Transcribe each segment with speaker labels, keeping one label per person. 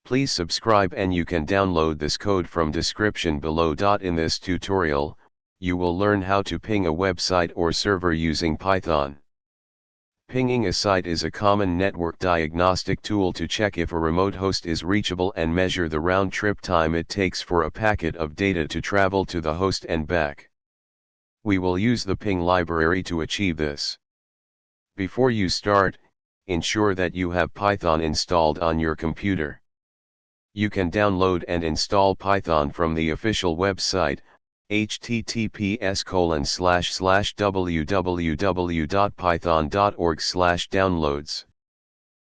Speaker 1: Please subscribe and you can download this code from description below. In this tutorial, you will learn how to ping a website or server using Python. Pinging a site is a common network diagnostic tool to check if a remote host is reachable and measure the round-trip time it takes for a packet of data to travel to the host and back. We will use the ping library to achieve this. Before you start, ensure that you have Python installed on your computer. You can download and install Python from the official website, https://www.python.org/downloads.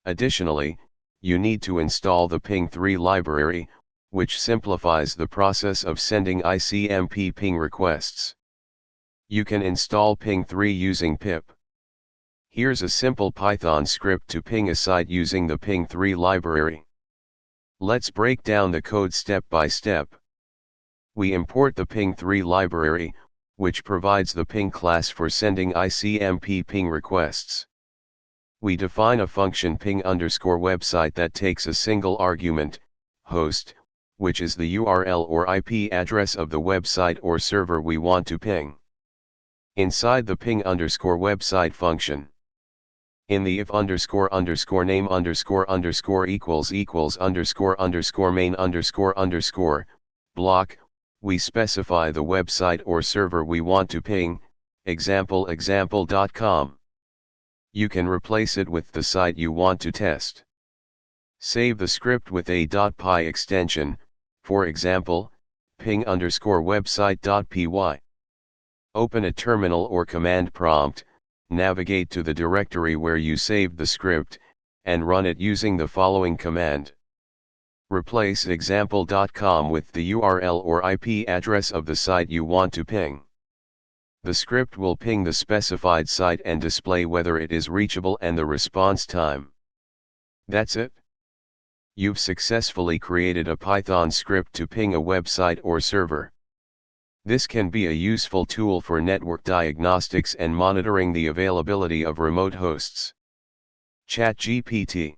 Speaker 1: Additionally, you need to install the ping3 library, which simplifies the process of sending icmp ping requests. You can install ping3 using pip. Here's a simple Python script to ping a site using the ping3 library. Let's break down the code step by step. We import the ping3 library, which provides the ping class for sending icmp ping requests. We define a function ping_website that takes a single argument, host, which is the URL or IP address of the website or server we want to ping. Inside the ping_website function, in the if__name__= __main___ block, we specify the website or server we want to ping, example.com. You can replace it with the site you want to test. Save the script with a .py extension, for example, ping_website.py. Open a terminal or command prompt, navigate to the directory where you saved the script, and run it using the following command. Replace example.com with the URL or IP address of the site you want to ping. The script will ping the specified site and display whether it is reachable and the response time. That's it. You've successfully created a Python script to ping a website or server. This can be a useful tool for network diagnostics and monitoring the availability of remote hosts. ChatGPT.